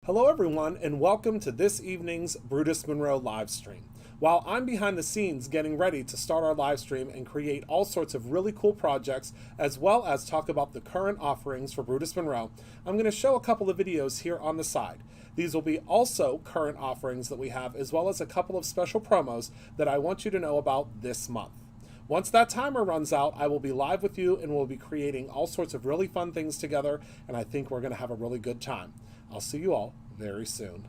Hello everyone and welcome to this evening's Brutus Monroe live stream. While I'm behind the scenes getting ready to start our live stream and create all sorts of really cool projects as well as talk about the current offerings for Brutus Monroe, I'm going to show a couple of videos here on the side. These will be also current offerings that we have as well as a couple of special promos that I want you to know about this month. Once that timer runs out, I will be live with you and we'll be creating all sorts of really fun things together, and I think we're going to have a really good time. I'll see you all very soon.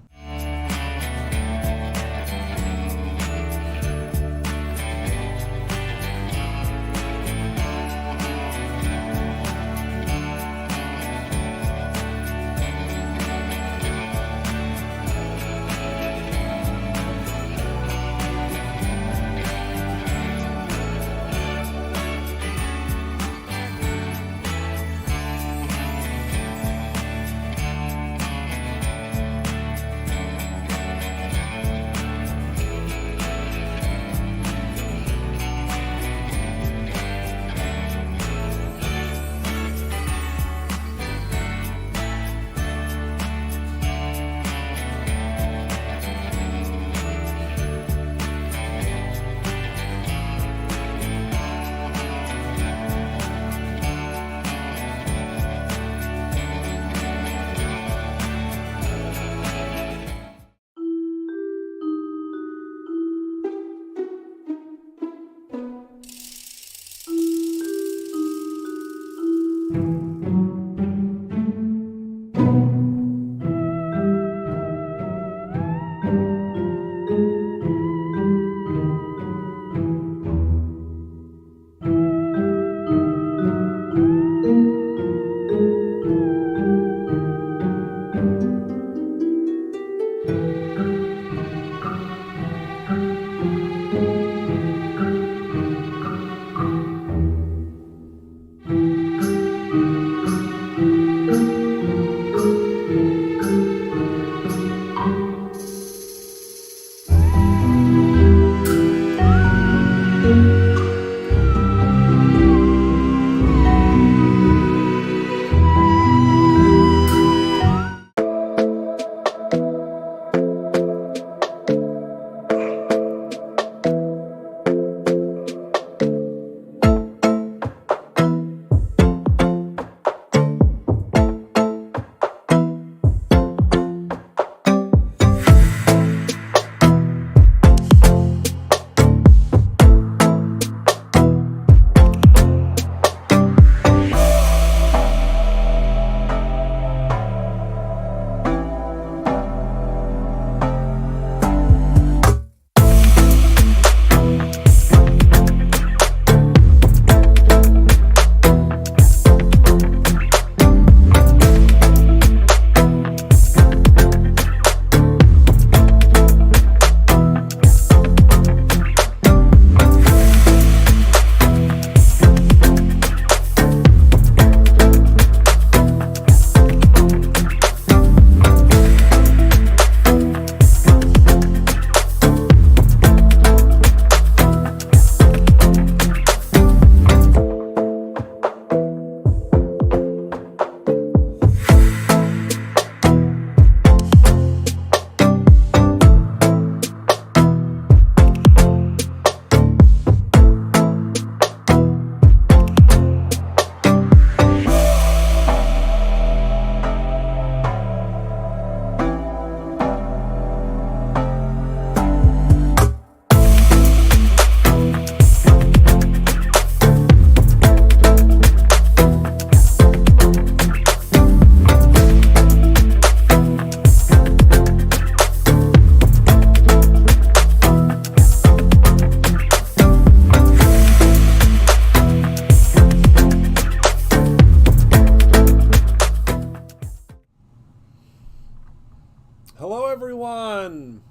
Hello everyone!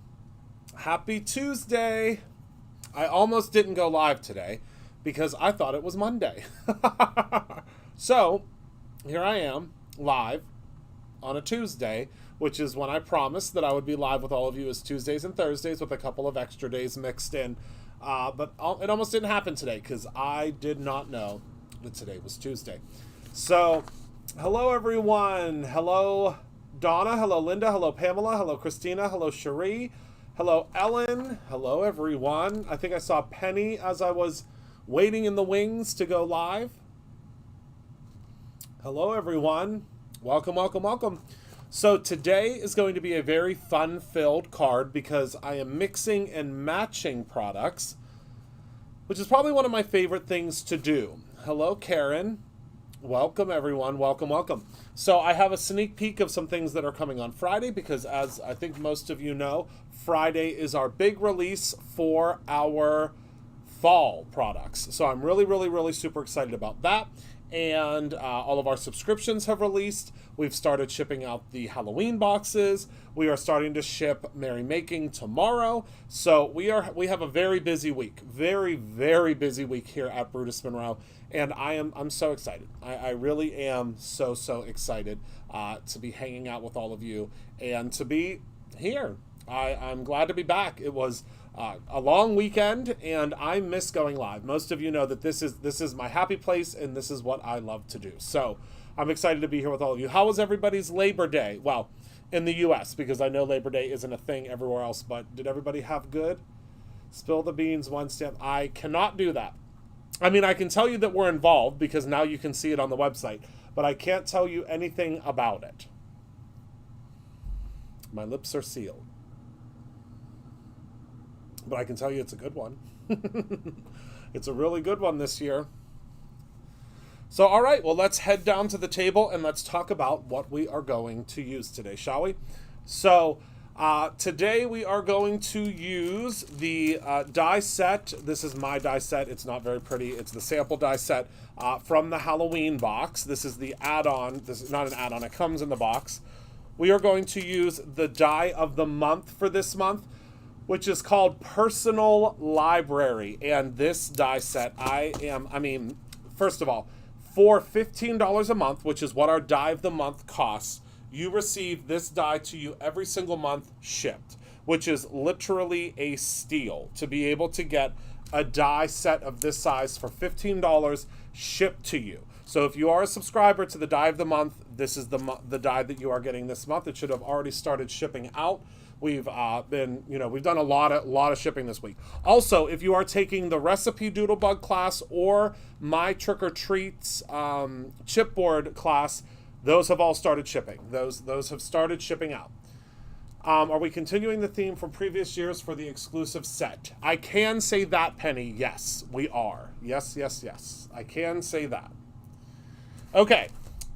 Happy Tuesday! I almost didn't go live today because I thought it was Monday. So, here I am, live on a Tuesday, which is when I promised that I would be live with all of you as Tuesdays and Thursdays with a couple of extra days mixed in. But it almost didn't happen today because I did not know that today was Tuesday. So, hello everyone! Hello Donna. Hello, Linda. Hello, Pamela. Hello, Christina. Hello, Cherie. Hello, Ellen. Hello, everyone. I think I saw Penny as I was waiting in the wings to go live. Hello, everyone. Welcome, welcome, welcome. So today is going to be a very fun-filled card because I am mixing and matching products, which is probably one of my favorite things to do. Hello, Karen. Welcome, everyone. Welcome, welcome. So I have a sneak peek of some things that are coming on Friday because, as I think most of you know, Friday is our big release for our fall products. So I'm really, really, really super excited about that. And all of our subscriptions have released. We've started shipping out the Halloween boxes. We are starting to ship Merry Making tomorrow. So we have a very busy week, very, very busy week here at Brutus Monroe, and I'm so excited. I really am so excited to be hanging out with all of you and to be here. I'm glad to be back. It was a long weekend, and I miss going live. Most of you know that this is my happy place, and this is what I love to do. So I'm excited to be here with all of you. How was everybody's Labor Day? Well, in the U.S., because I know Labor Day isn't a thing everywhere else, but did everybody have good? Spill the beans, one stamp. I cannot do that. I mean, I can tell you that we're involved because now you can see it on the website, but I can't tell you anything about it. My lips are sealed. But I can tell you it's a good one. It's a really good one this year. So, all right, well, let's head down to the table and let's talk about what we are going to use today, shall we? So, today we are going to use the die set. This is my die set. It's not very pretty. It's the sample die set from the Halloween box. This is the add-on. This is not an add-on. It comes in the box. We are going to use the die of the month for this month, which is called Personal Library. And this die set, first of all, for $15 a month, which is what our die of the month costs, you receive this die to you every single month shipped, which is literally a steal to be able to get a die set of this size for $15 shipped to you. So if you are a subscriber to the die of the month, this is the die that you are getting this month. It should have already started shipping out. We've done a lot of shipping this week. Also, if you are taking the Recipe Doodlebug class or my Trick or Treats chipboard class, those have all started shipping. Those have started shipping out. Are we continuing the theme from previous years for the exclusive set? I can say that, Penny. Yes, we are. Yes. I can say that. Okay.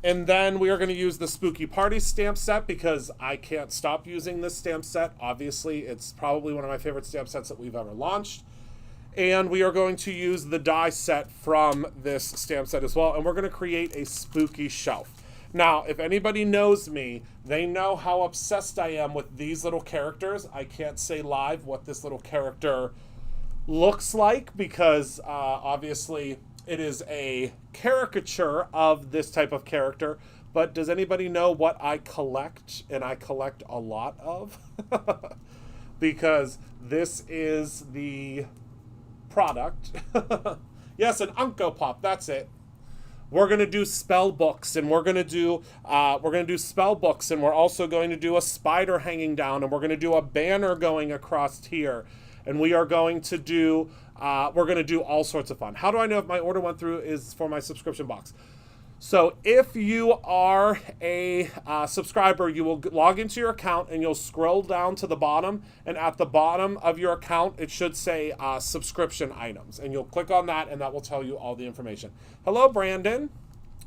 And then we are going to use the Spooky Party stamp set because I can't stop using this stamp set. Obviously, it's probably one of my favorite stamp sets that we've ever launched. And we are going to use the die set from this stamp set as well. And we're going to create a spooky shelf. Now, if anybody knows me, they know how obsessed I am with these little characters. I can't say live what this little character looks like because obviously it is a caricature of this type of character, but does anybody know what I collect? And I collect a lot of because this is the product. Yes, an Unko Pop, that's it. We're going to do spell books, and we're going to do spell books, and we're also going to do a spider hanging down, and we're going to do a banner going across here, and we are going to do all sorts of fun. How do I know if my order went through? Is for my subscription box. So if you are a subscriber, you will log into your account and you'll scroll down to the bottom, and at the bottom of your account it should say subscription items, and you'll click on that and that will tell you all the information. Hello, Brandon.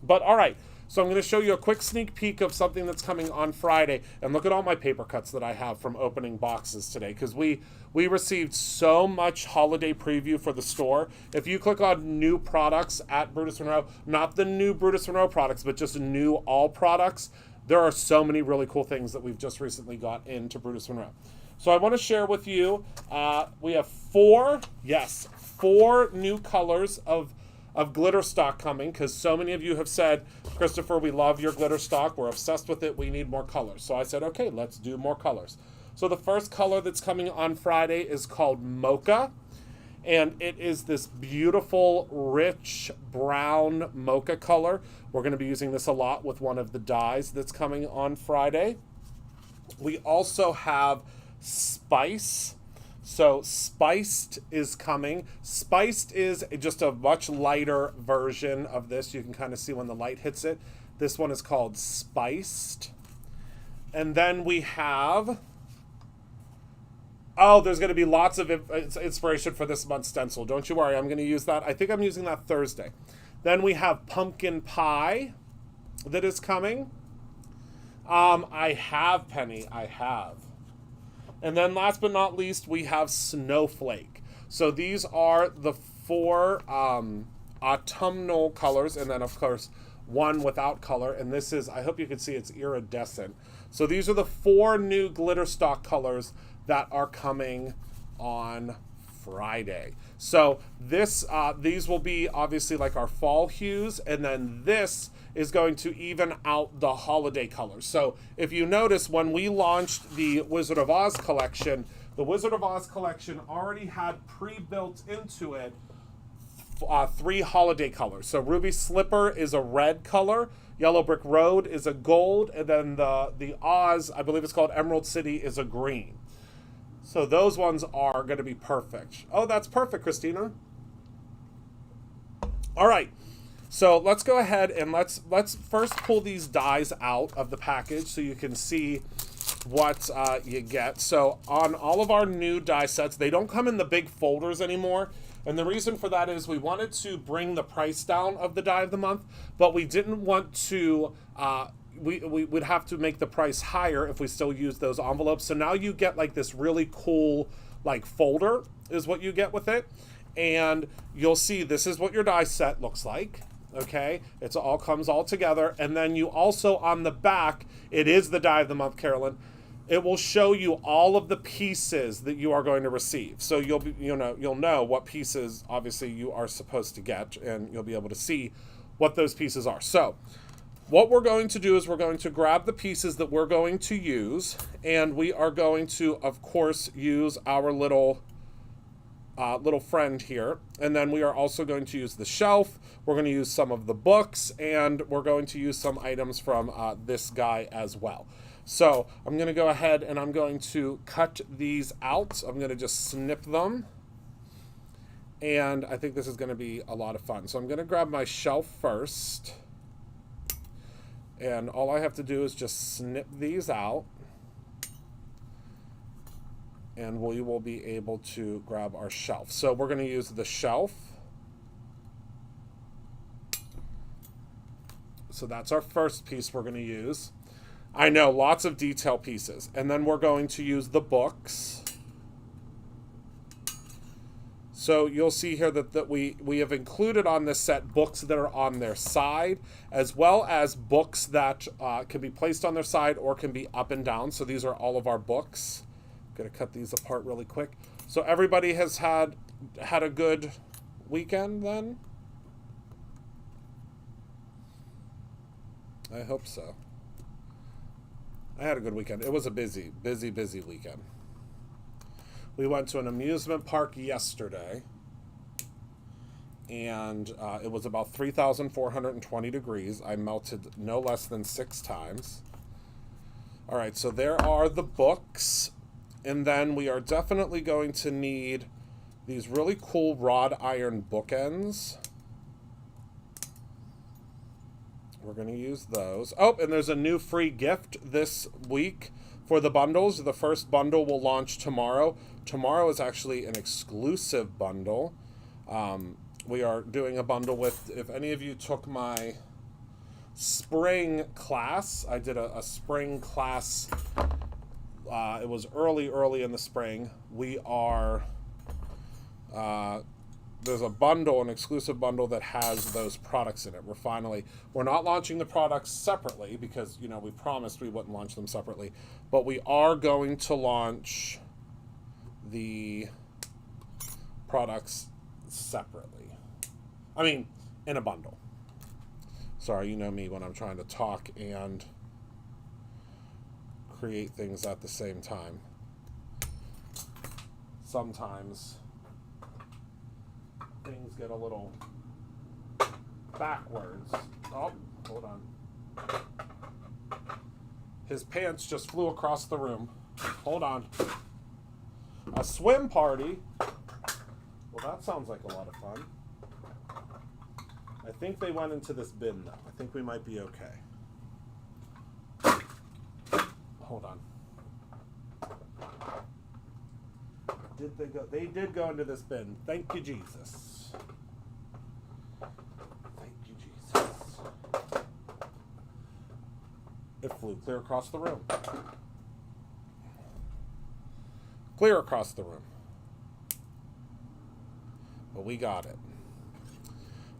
But all right, so I'm going to show you a quick sneak peek of something that's coming on Friday, and look at all my paper cuts that I have from opening boxes today, because we received so much holiday preview for the store. If you click on new products at Brutus Monroe, not the new Brutus Monroe products, but just new all products, there are so many really cool things that we've just recently got into Brutus Monroe. So I want to share with you, we have four new colors of glitter stock coming, because so many of you have said, Christopher, we love your glitter stock. We're obsessed with it. We need more colors. So I said, okay, let's do more colors. So the first color that's coming on Friday is called Mocha, and it is this beautiful, rich brown mocha color. We're going to be using this a lot with one of the dyes that's coming on Friday. We also have Spice. So Spiced is coming. Spiced is just a much lighter version of this. You can kind of see when the light hits it. This one is called Spiced. And then we have... Oh, there's going to be lots of inspiration for this month's stencil. Don't you worry, I'm going to use that. I think I'm using that Thursday. Then we have Pumpkin Pie that is coming. I have, Penny. I have. And then last but not least, we have Snowflake. So these are the 4 autumnal colors. And then, of course, one without color. And this is, I hope you can see it's iridescent. So these are the 4 new glitter stock colors that are coming on Friday. So these will be obviously like our fall hues, and then this is going to even out the holiday colors. So if you notice, when we launched the Wizard of Oz collection, the Wizard of Oz collection already had pre-built into it 3 holiday colors. So Ruby Slipper is a red color, Yellow Brick Road is a gold, and then the Oz, I believe it's called Emerald City, is a green. So those ones are going to be perfect. Oh, that's perfect, Christina. All right. So let's go ahead and let's first pull these dies out of the package so you can see what you get. So on all of our new die sets, they don't come in the big folders anymore. And the reason for that is we wanted to bring the price down of the die of the month, but we didn't want to... we would have to make the price higher if we still use those envelopes. So now you get like this really cool like folder is what you get with it. And you'll see this is what your die set looks like. Okay, it's all comes all together. And then you also on the back, it is the die of the month, Carolyn. It will show you all of the pieces that you are going to receive. So you'll know what pieces obviously you are supposed to get, and you'll be able to see what those pieces are. So what we're going to do is we're going to grab the pieces that we're going to use, and we are going to, of course, use our little friend here. And then we are also going to use the shelf. We're going to use some of the books, and we're going to use some items from this guy as well. So I'm going to go ahead and I'm going to cut these out. I'm going to just snip them. And I think this is going to be a lot of fun. So I'm going to grab my shelf first. And all I have to do is just snip these out. And we will be able to grab our shelf. So we're going to use the shelf. So that's our first piece we're going to use. I know, lots of detail pieces. And then we're going to use the books. So you'll see here that we have included on this set books that are on their side, as well as books that can be placed on their side or can be up and down. So these are all of our books. I'm going to cut these apart really quick. So everybody has had a good weekend then? I hope so. I had a good weekend. It was a busy weekend. We went to an amusement park yesterday, and it was about 3,420 degrees. I melted no less than 6 times. All right, so there are the books, and then we are definitely going to need these really cool wrought iron bookends. We're going to use those. Oh, and there's a new free gift this week for the bundles. The first bundle will launch tomorrow. Tomorrow is actually an exclusive bundle. We are doing a bundle with, if any of you took my spring class, I did a spring class. It was early in the spring. We are, there's a bundle, an exclusive bundle that has those products in it. We're not launching the products separately because, we promised we wouldn't launch them separately, but we are going to launch the products separately. I mean, in a bundle. Sorry, you know me when I'm trying to talk and create things at the same time. Sometimes things get a little backwards. Oh, hold on. His pants just flew across the room. Hold on. A swim party? Well, that sounds like a lot of fun. I think they went into this bin, though. I think we might be okay. Hold on. Did they go? They did go into this bin. Thank you, Jesus. Thank you, Jesus. It flew clear across the room. Clear across the room. But we got it.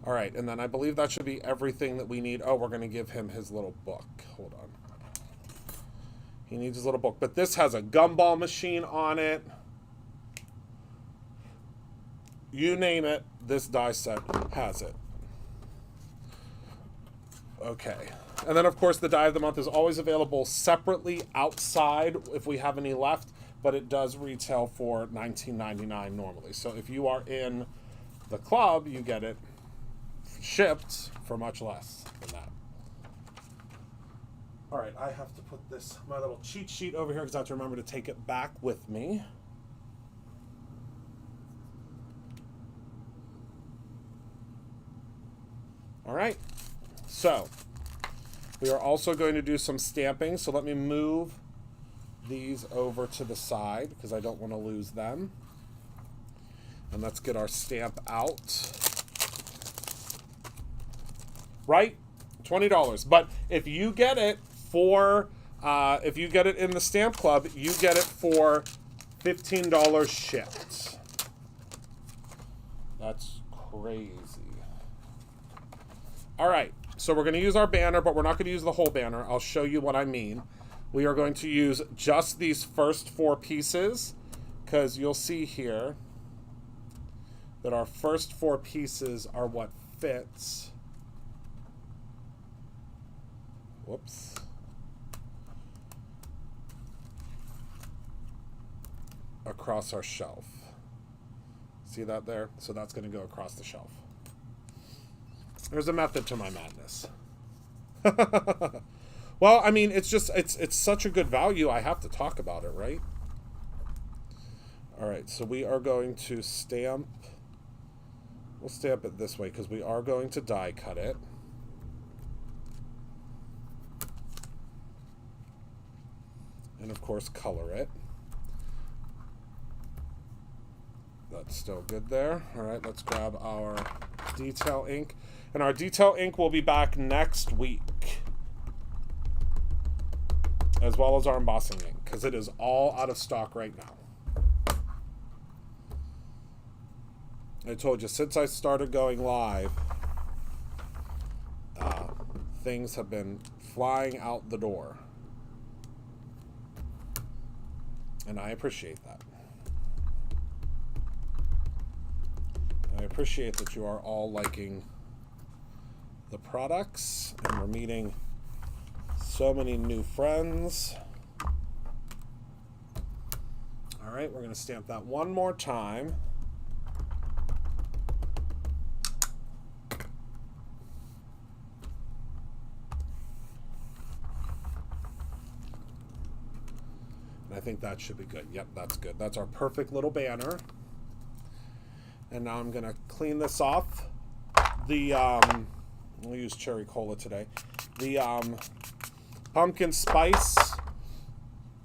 All right, and then I believe that should be everything that we need. Oh, we're going to give him his little book. Hold on. He needs his little book. But this has a gumball machine on it. You name it, this die set has it. Okay. And then, of course, the die of the month is always available separately outside if we have any left, but it does retail for $19.99 normally. So if you are in the club, you get it shipped for much less than that. All right, I have to put my little cheat sheet over here because I have to remember to take it back with me. All right, so we are also going to do some stamping. So let me move these over to the side because I don't want to lose them. And let's get our stamp out. Right? $20. But if you get it if you get it in the stamp club, you get it for $15 shipped. That's crazy. All right, so we're going to use our banner, but we're not going to use the whole banner. I'll show you what I mean. We are going to use just these first 4 pieces because you'll see here that our first 4 pieces are what fits. Whoops. Across our shelf. See that there? So that's going to go across the shelf. There's a method to my madness. Well, I mean, it's such a good value, I have to talk about it, right? All right, so we are going to stamp. We'll stamp it this way because we are going to die cut it. And, of course, color it. That's still good there. All right, let's grab our detail ink. And our detail ink will be back next week, as well as our embossing ink, because it is all out of stock right now. I told you, since I started going live, things have been flying out the door. And I appreciate that. I appreciate that you are all liking the products, and we're meeting so many new friends. All right, we're going to stamp that one more time. And I think that should be good. Yep, that's good. That's our perfect little banner. And now I'm going to clean this off. We'll use cherry cola today. The pumpkin spice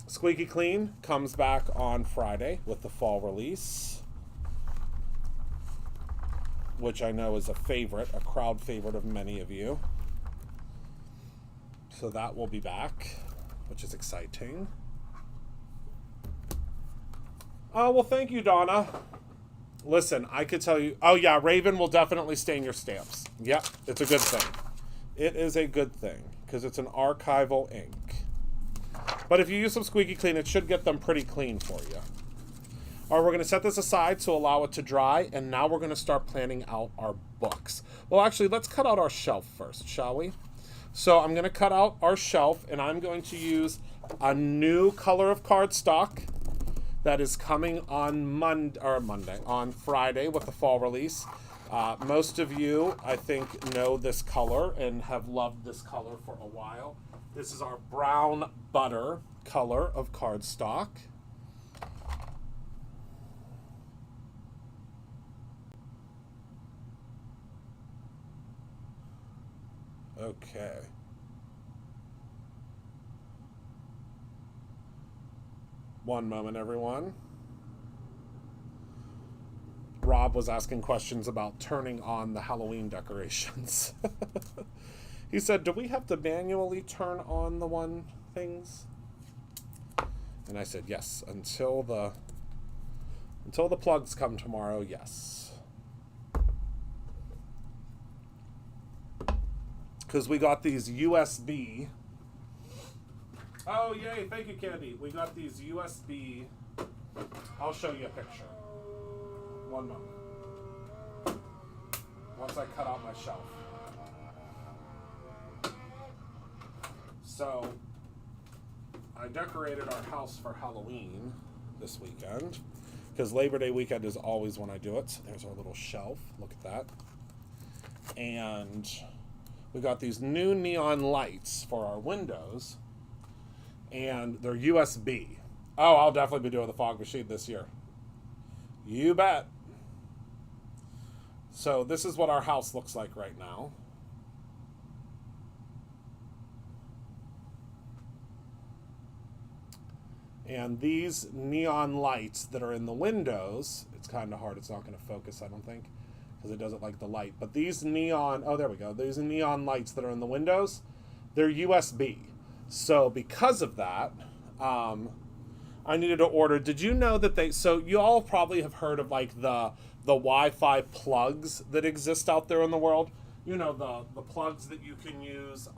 squeaky clean comes back on Friday with the fall release, which I know is a favorite, a crowd favorite of many of you. So that will be back, which is exciting. Oh, well, thank you, Donna. Listen, I could tell you... Oh, yeah, Raven will definitely stain your stamps. Yep, it's a good thing. It is a good thing, because it's an archival ink. But if you use some squeaky clean, it should get them pretty clean for you. All right, we're going to set this aside to allow it to dry, and now we're going to start planning out our books. Well, actually, let's cut out our shelf first, shall we? So I'm going to cut out our shelf, and I'm going to use a new color of cardstock that is coming on on Friday with the fall release. Most of you, I think, know this color and have loved this color for a while. This is our brown butter color of cardstock. Okay. One moment, everyone. Rob was asking questions about turning on the Halloween decorations. He said, do we have to manually turn on the one things? And I said, yes, until the plugs come tomorrow, yes. Because we got these USB. Oh, yay, thank you, Candy. We got these USB. I'll show you a picture. One moment. Once I cut out my shelf. So, I decorated our house for Halloween this weekend. Because Labor Day weekend is always when I do it. So there's our little shelf. Look at that. And we got these new neon lights for our windows. And they're USB. Oh, I'll definitely be doing the fog machine this year. You bet. So this is what our house looks like right now. And these neon lights that are in the windows, it's kind of hard, it's not going to focus, I don't think, because it doesn't like the light. But these neon, oh, there we go. These neon lights that are in the windows, they're USB. So because of that, I needed to order. Did you know that so you all probably have heard of like the Wi-Fi plugs that exist out there in the world. You know, the plugs that you can use,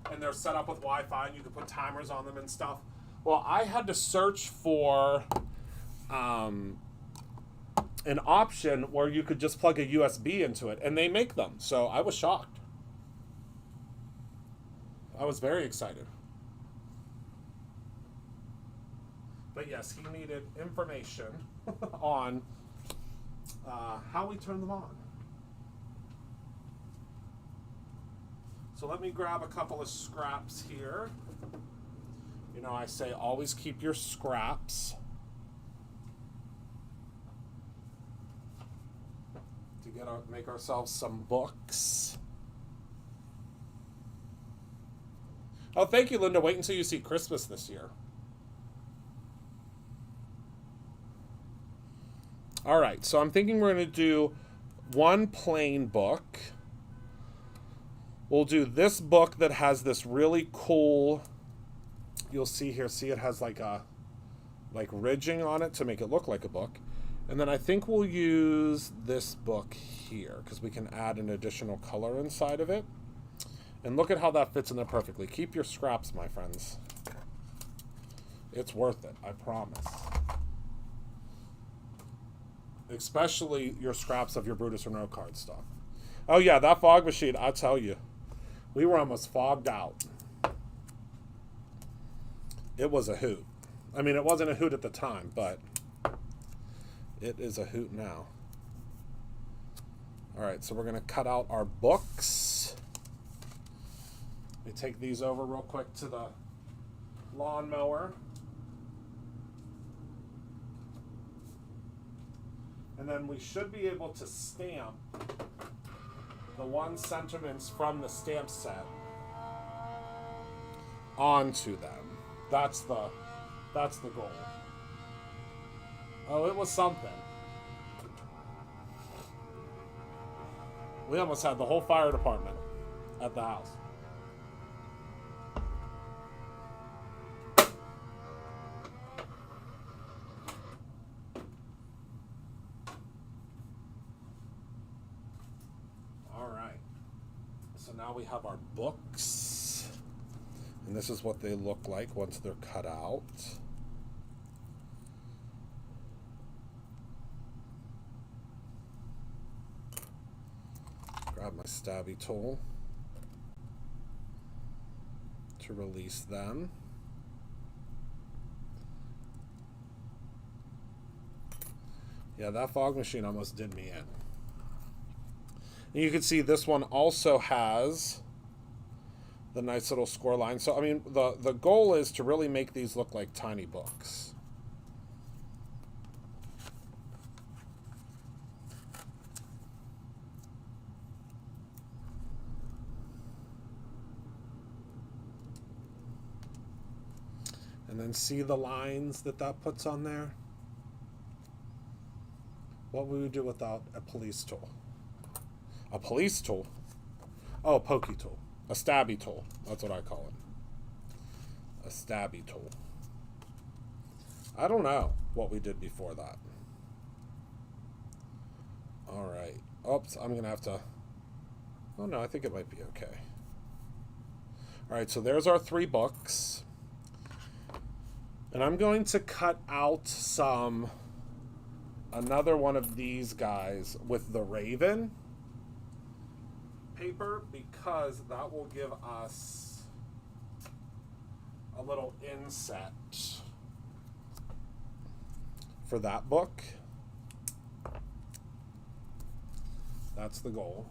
and they're set up with Wi-Fi and you can put timers on them and stuff. Well, I had to search for an option where you could just plug a USB into it, and they make them. So I was shocked. I was very excited. But yes, he needed information on how we turn them on. So let me grab a couple of scraps here. You know, I say always keep your scraps to make ourselves some books. Oh, thank you, Linda. Wait until you see Christmas this year. All right, so I'm thinking we're going to do one plain book. We'll do this book that has this really cool, you'll see here, it has like ridging on it to make it look like a book. And then I think we'll use this book here because we can add an additional color inside of it. And look at how that fits in there perfectly. Keep your scraps, my friends. It's worth it, I promise. Especially your scraps of your Brutus Monroe cardstock. Oh yeah, that fog machine, I tell you. We were almost fogged out. It was a hoot. I mean, it wasn't a hoot at the time, but it is a hoot now. All right, so we're going to cut out our books. We take these over real quick to the lawnmower. And then we should be able to stamp the one sentiments from the stamp set onto them. That's the goal. Oh, it was something. We almost had the whole fire department at the house. All right. So now we have our books. And this is what they look like once they're cut out. Grab my stabby tool to release them. Yeah, that fog machine almost did me in. And you can see this one also has the nice little score line. So, I mean, the goal is to really make these look like tiny books. And then see the lines that puts on there? What would we do without a police tool? A police tool? Oh, a pokey tool. A stabby tool. That's what I call it. A stabby tool. I don't know what we did before that. All right. Oops, I'm going to have to... Oh, no, I think it might be okay. All right, so there's our 3 books. And I'm going to cut out another one of these guys with the Raven paper, because that will give us a little inset for that book. That's the goal.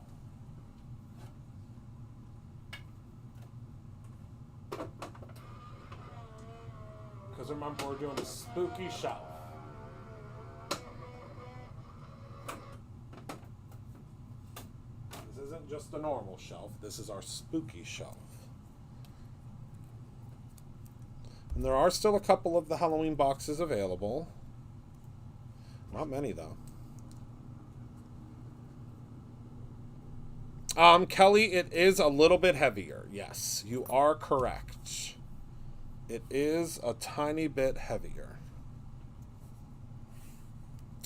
Because remember, we're doing a spooky shelf. This isn't just a normal shelf. This is our spooky shelf. And there are still a couple of the Halloween boxes available. Not many, though. Kelly, it is a little bit heavier. Yes, you are correct. It is a tiny bit heavier.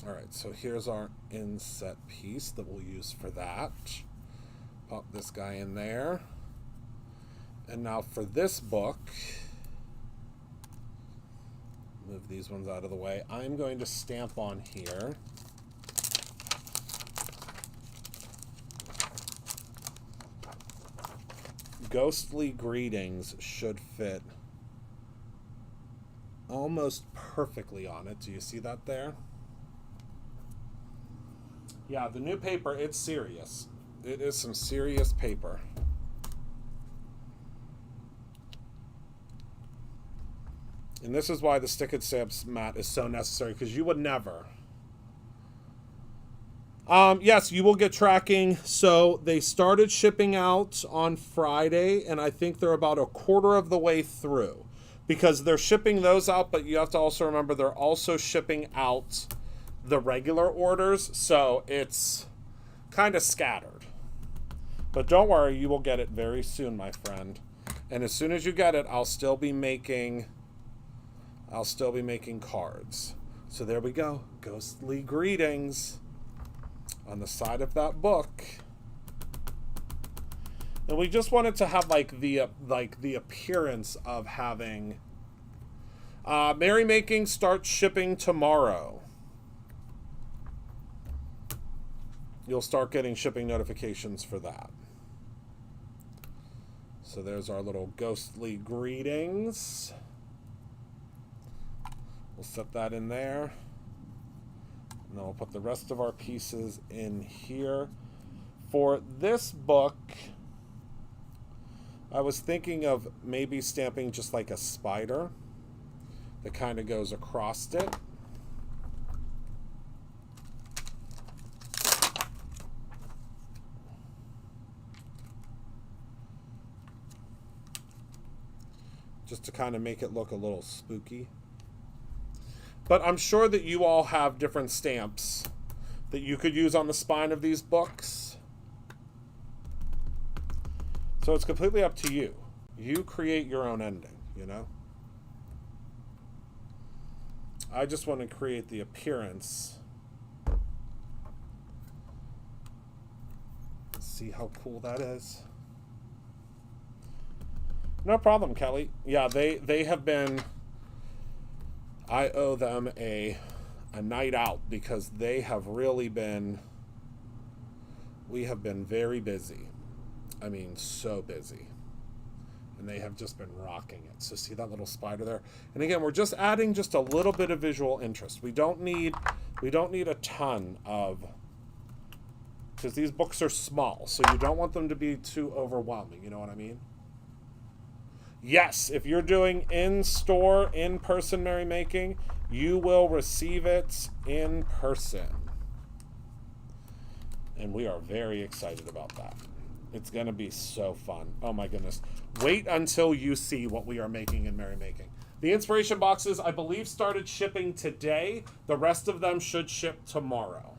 All right, so here's our inset piece that we'll use for that. Pop this guy in there. And now for this book, move these ones out of the way. I'm going to stamp on here. Ghostly Greetings should fit almost perfectly on it. Do you see that there? Yeah, the new paper, it's serious. It is some serious paper. And this is why the Stick It Stamps mat is so necessary, because you would never. Yes, you will get tracking. So they started shipping out on Friday, and I think they're about a quarter of the way through. Because they're shipping those out, but you have to also remember they're also shipping out the regular orders, so it's kind of scattered. But don't worry, you will get it very soon, my friend. And as soon as you get it, I'll still be making cards. So there we go. Ghostly Greetings on the side of that book. And we just wanted to have like the appearance of having Merrymaking starts shipping tomorrow. You'll start getting shipping notifications for that. So there's our little Ghostly Greetings. We'll set that in there. And then we'll put the rest of our pieces in here. For this book, I was thinking of maybe stamping just like a spider that kind of goes across it. Just to kind of make it look a little spooky. But I'm sure that you all have different stamps that you could use on the spine of these books. So it's completely up to you. You create your own ending, you know? I just want to create the appearance. See how cool that is? No problem, Kelly. Yeah, they have been... I owe them a night out because they have really been... We have been very busy. I mean, so busy. And they have just been rocking it. So see that little spider there? And again, we're just adding just a little bit of visual interest. We don't need a ton of... Because these books are small, so you don't want them to be too overwhelming. You know what I mean? Yes, if you're doing in-store, in-person merrymaking, you will receive it in person. And we are very excited about that. It's going to be so fun. Oh my goodness. Wait until you see what we are making in merrymaking. The inspiration boxes, I believe, started shipping today. The rest of them should ship tomorrow.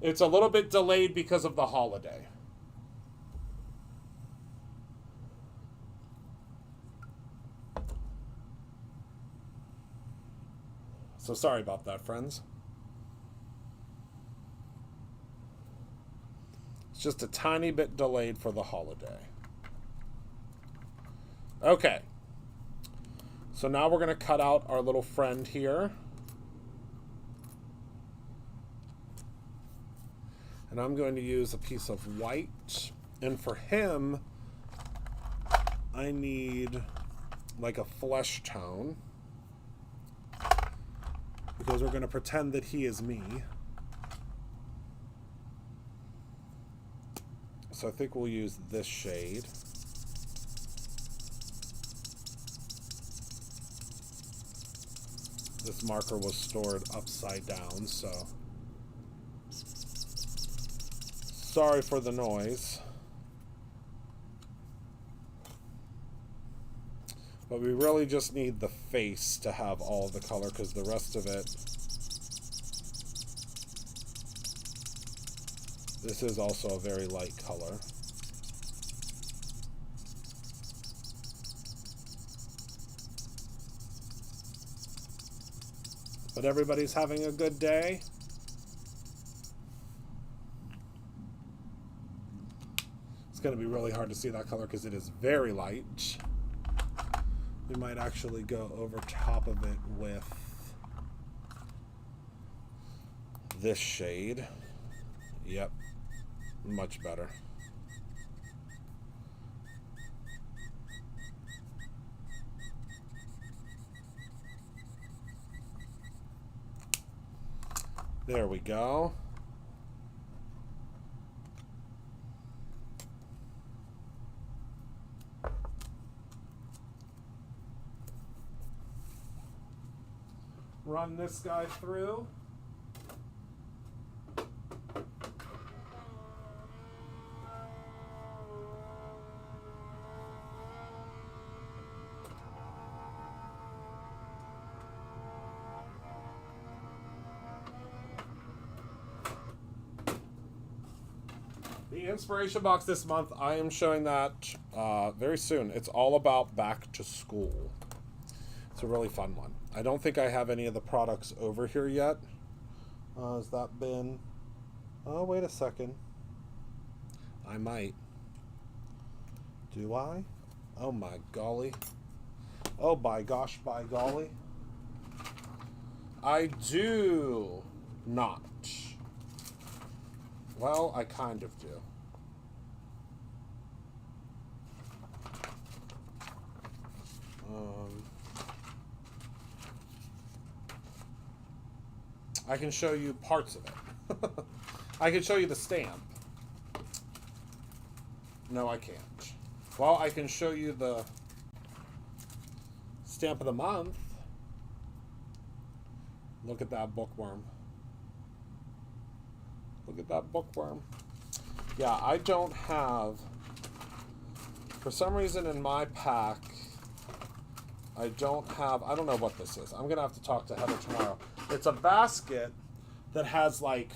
It's a little bit delayed because of the holiday. So sorry about that, friends. It's just a tiny bit delayed for the holiday. Okay. So now we're going to cut out our little friend here. And I'm going to use a piece of white. And for him, I need like a flesh tone, because we're going to pretend that he is me. So I think we'll use this shade. This marker was stored upside down, so sorry for the noise. But we really just need the face to have all the color, because the rest of it, this is also a very light color. But everybody's having a good day. It's going to be really hard to see that color because it is very light. We might actually go over top of it with this shade. Yep, much better. There we go. Run this guy through. The inspiration box this month, I am showing that very soon. It's all about back to school. It's a really fun one. I don't think I have any of the products over here yet. Has that been... Oh, wait a second. I might. Do I? Oh my golly. Oh by gosh, by golly. I do not. Well, I kind of do. I can show you parts of it. I can show you the stamp. No, I can't. Well, I can show you the stamp of the month. Look at that bookworm. Look at that bookworm. Yeah, I don't have, for some reason in my pack, I don't know what this is. I'm going to have to talk to Heather tomorrow. It's a basket that has like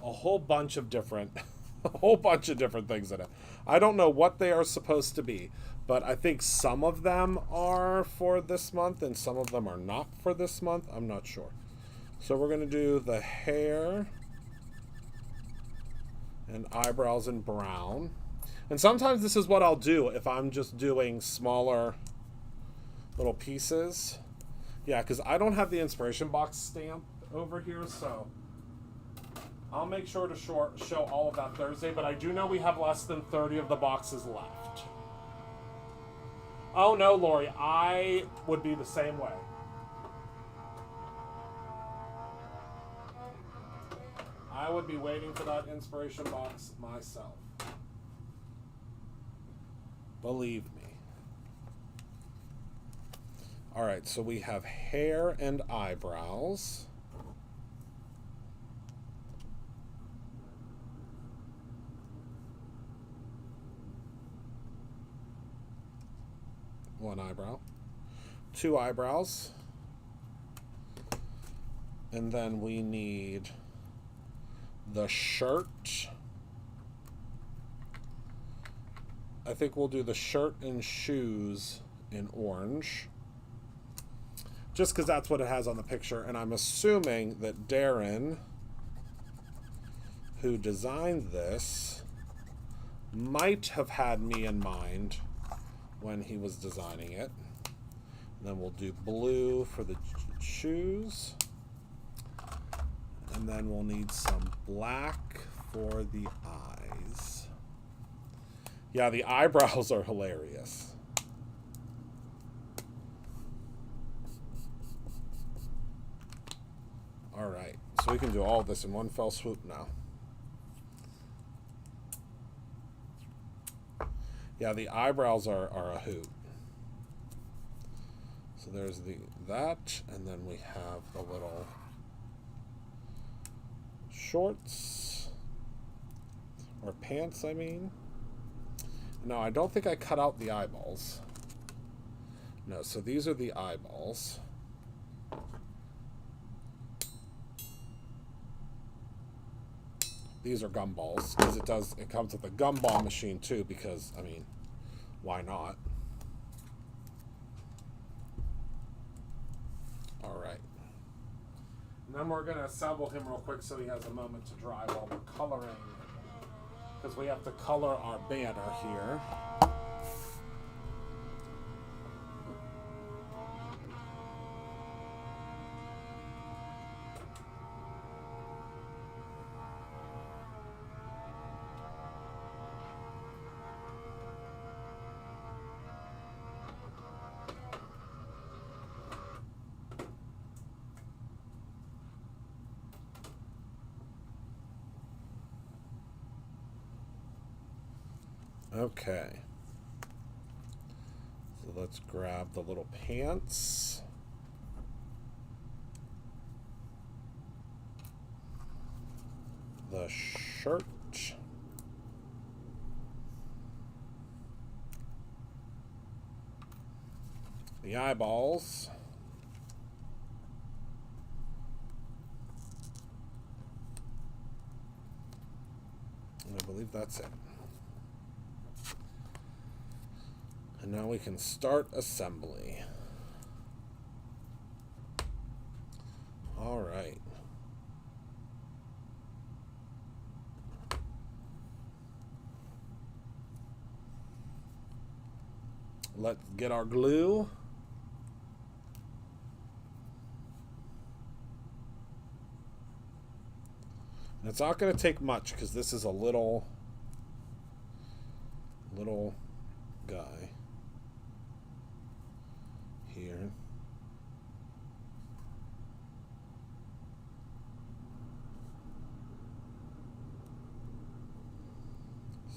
a whole bunch of different things in it. I don't know what they are supposed to be, but I think some of them are for this month and some of them are not for this month. I'm not sure. So we're going to do the hair and eyebrows in brown. And sometimes this is what I'll do if I'm just doing smaller little pieces. Yeah, because I don't have the inspiration box stamp over here, so I'll make sure to show all of that Thursday, but I do know we have less than 30 of the boxes left. Oh no, Lori, I would be the same way. I would be waiting for that inspiration box myself. Believe me. All right, so we have hair and eyebrows. One eyebrow. Two eyebrows. And then we need the shirt. I think we'll do the shirt and shoes in orange. Just because that's what it has on the picture. And I'm assuming that Darren, who designed this, might have had me in mind when he was designing it. And then we'll do blue for the shoes. And then we'll need some black for the eyes. Yeah, the eyebrows are hilarious. All right, so we can do all of this in one fell swoop now. Yeah, the eyebrows are a hoot. So there's that, and then we have the little shorts, or pants, I mean. No, I don't think I cut out the eyeballs. No, so these are the eyeballs. These are gumballs, because it comes with a gumball machine too, because, I mean, why not? All right. And then we're going to assemble him real quick so he has a moment to dry while we're coloring, because we have to color our banner here. Okay, so let's grab the little pants. The shirt. The eyeballs. And I believe that's it. And now we can start assembly. All right. Let's get our glue. And it's not going to take much because this is a little guy. Here.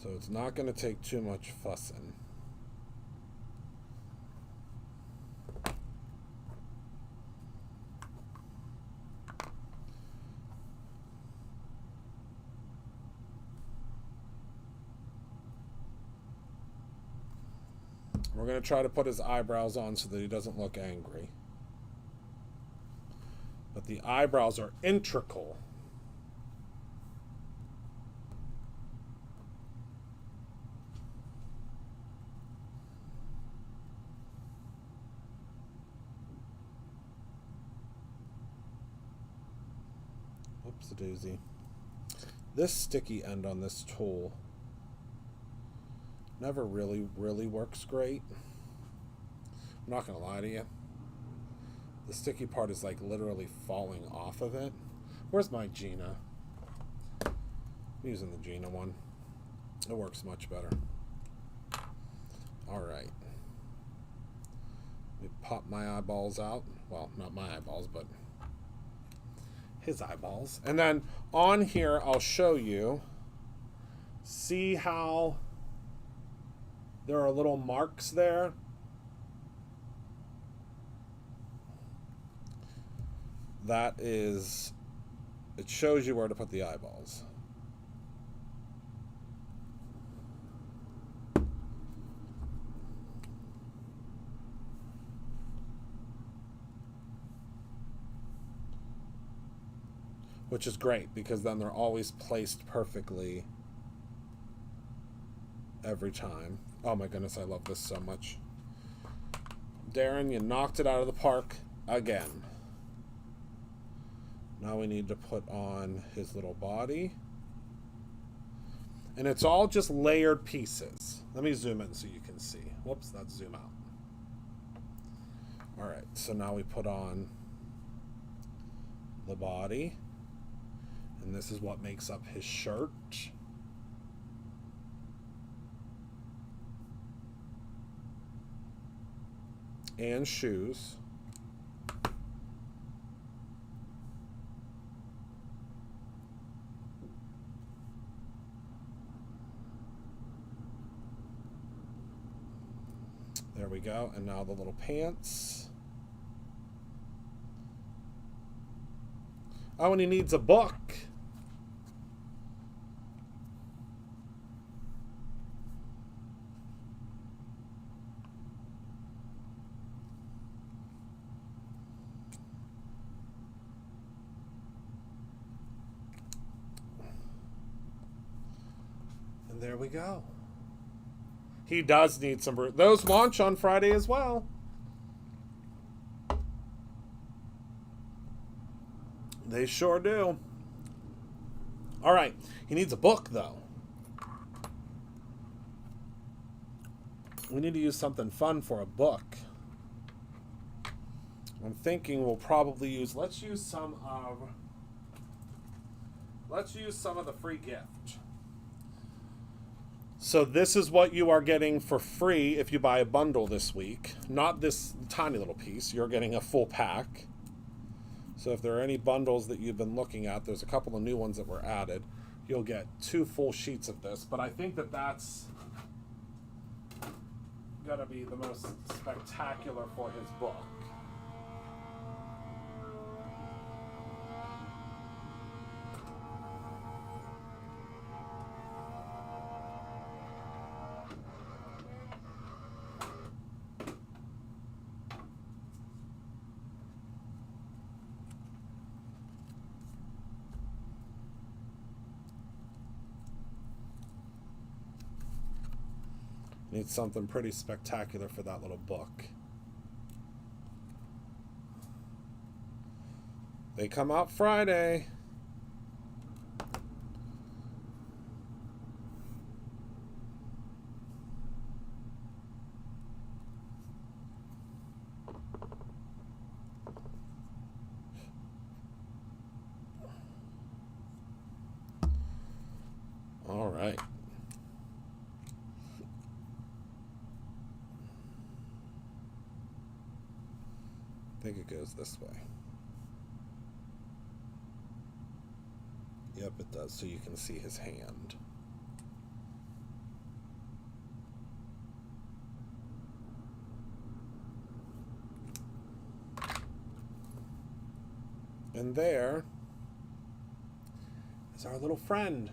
So it's not going to take too much fussing. We're going to try to put his eyebrows on so that he doesn't look angry. But the eyebrows are integral. Oops, a doozy. This sticky end on this tool never really works great. I'm not gonna lie to you. The sticky part is like literally falling off of it. Where's my Gina? I'm using the Gina one. It works much better. All right. Let me pop my eyeballs out. Well, not my eyeballs, but his eyeballs. And then on here, I'll show you. See how There are little marks there. That is, it shows you where to put the eyeballs. Which is great, because then they're always placed perfectly every time. Oh my goodness, I love this so much. Darren, you knocked it out of the park again. Now we need to put on his little body. And it's all just layered pieces. Let me zoom in so you can see. Whoops, that's zoom out. All right, so now we put on the body. And this is what makes up his shirt. And shoes. There we go. And now the little pants. Oh, and he needs a book. And there we go. He does need some... Those launch on Friday as well. They sure do. All right. He needs a book, though. We need to use something fun for a book. I'm thinking we'll probably use... Let's use some of the free gift. So this is what you are getting for free if you buy a bundle this week. Not this tiny little piece. You're getting a full pack. So if there are any bundles that you've been looking at, there's a couple of new ones that were added. You'll get 2 full sheets of this. But I think that that's going to be the most spectacular for his book. Need something pretty spectacular for that little book. They come out Friday. All right. I think it goes this way. Yep, it does, so you can see his hand. And there is our little friend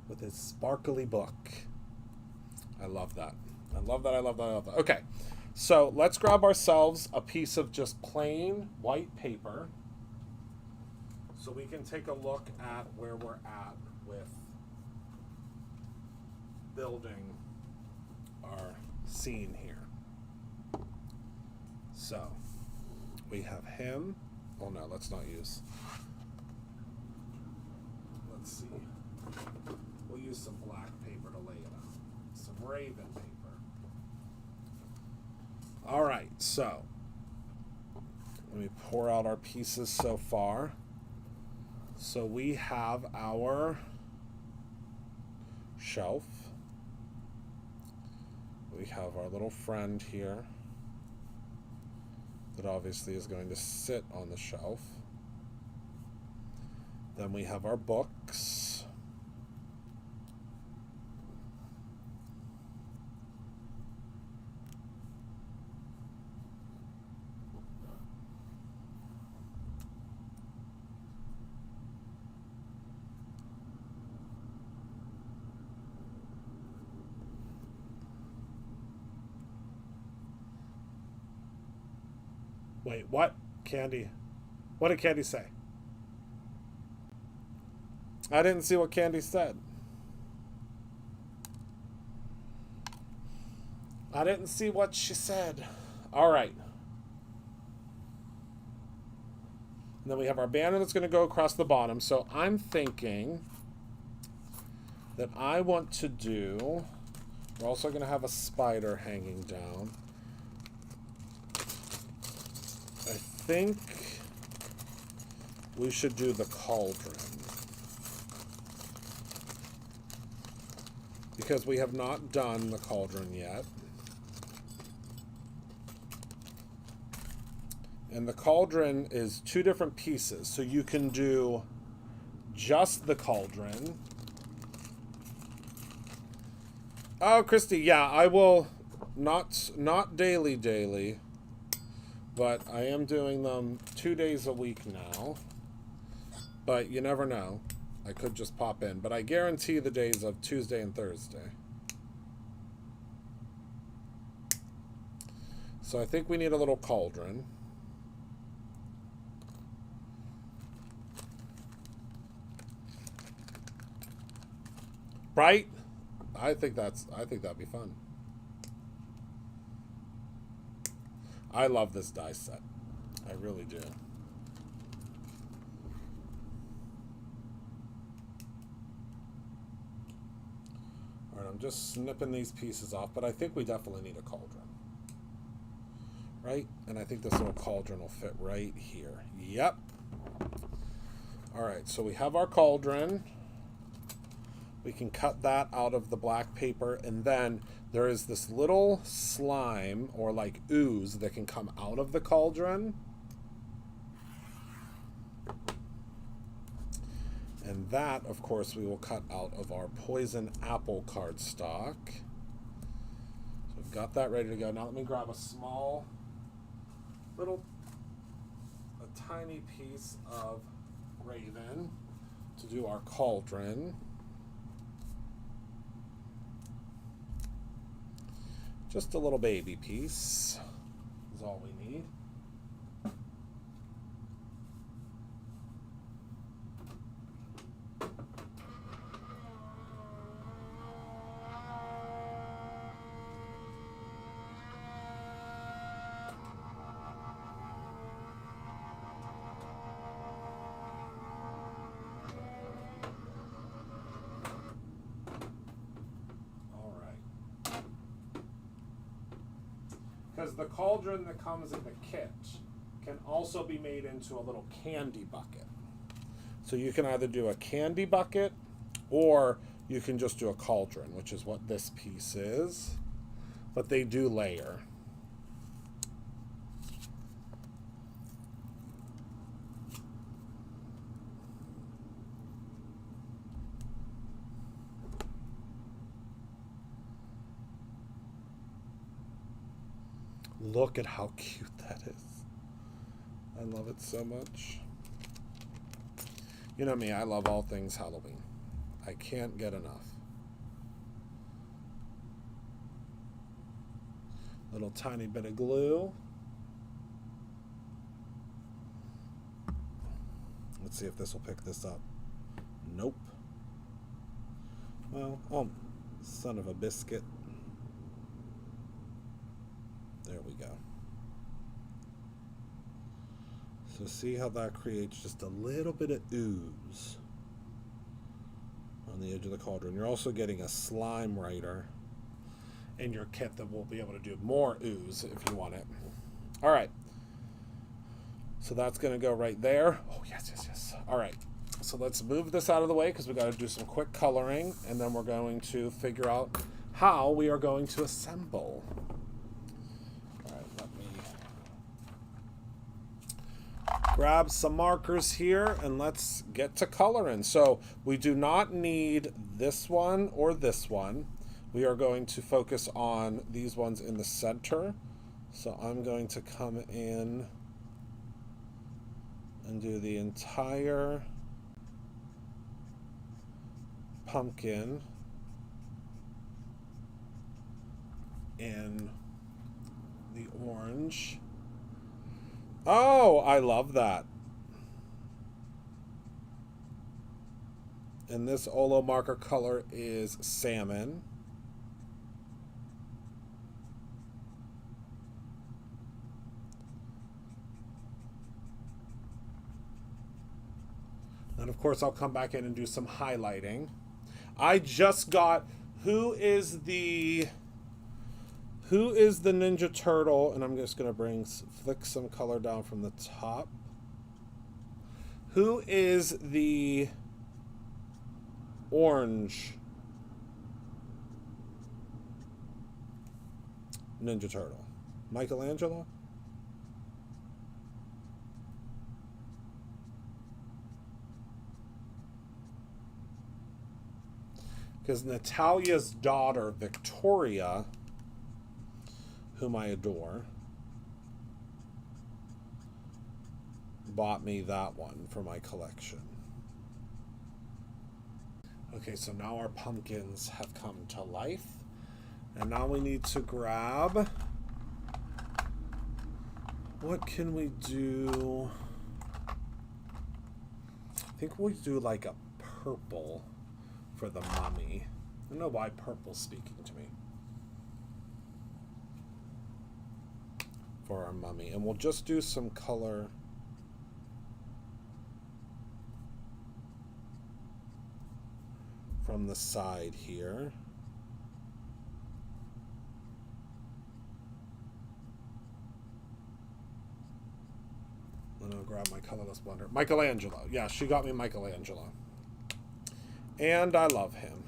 with his sparkly book. I love that. I love that, I love that, I love that. Okay. So let's grab ourselves a piece of just plain white paper so we can take a look at where we're at with building our scene here. So we have him. Oh no, let's not use. Let's see. We'll use some black paper to lay it out. Some raven paper. All right, so let me pour out our pieces so far. So we have our shelf. We have our little friend here that obviously is going to sit on the shelf. Then we have our books. Wait, what? Candy. What did Candy say? I didn't see what Candy said. I didn't see what she said. All right. And then we have our banner that's going to go across the bottom. So I'm thinking that I want to do... We're also going to have a spider hanging down. I think we should do the cauldron. Because we have not done the cauldron yet. And the cauldron is 2 different pieces. So you can do just the cauldron. Oh, Christy, yeah, I will not daily, but I am doing them 2 days a week now. But you never know. I could just pop in, but I guarantee the days of Tuesday and Thursday. So I think we need a little cauldron. Right? I think that'd be fun. I love this die set. I really do. All right, I'm just snipping these pieces off, but I think we definitely need a cauldron. Right? And I think this little cauldron will fit right here. Yep. All right, so we have our cauldron. We can cut that out of the black paper, and then there is this little slime or like ooze that can come out of the cauldron. And that, of course, we will cut out of our poison apple cardstock. So we've got that ready to go. Now let me grab a tiny piece of raven to do our cauldron. Just a little baby piece is all we need. Because the cauldron that comes in the kit can also be made into a little candy bucket. So you can either do a candy bucket or you can just do a cauldron, which is what this piece is. But they do layer. Look at how cute that is. I love it so much. You know me, I love all things Halloween. I can't get enough. Little tiny bit of glue. Let's see if this will pick this up. Nope. Well, oh, son of a biscuit. There we go. So see how that creates just a little bit of ooze on the edge of the cauldron. You're also getting a slime writer in your kit that will be able to do more ooze if you want it. All right. So that's going to go right there. Oh, yes, yes, yes. All right. So let's move this out of the way because we got to do some quick coloring, and then we're going to figure out how we are going to assemble. Grab some markers here and let's get to coloring. So we do not need this one or this one. We are going to focus on these ones in the center. So I'm going to come in and do the entire pumpkin in the orange. Oh, I love that. And this Olo marker color is salmon. And of course, I'll come back in and do some highlighting. I just got, who is the Ninja Turtle? And I'm just gonna flick some color down from the top. Who is the orange Ninja Turtle? Michelangelo? Because Natalia's daughter, Victoria, whom I adore, bought me that one for my collection. Okay, so now our pumpkins have come to life. And now we need to grab... What can we do? I think we'll do like a purple for the mummy. I don't know why purple's speaking to me. For our mummy. And we'll just do some color. From the side here. And I'll grab my colorless blender. Michelangelo. Yeah, she got me Michelangelo. And I love him.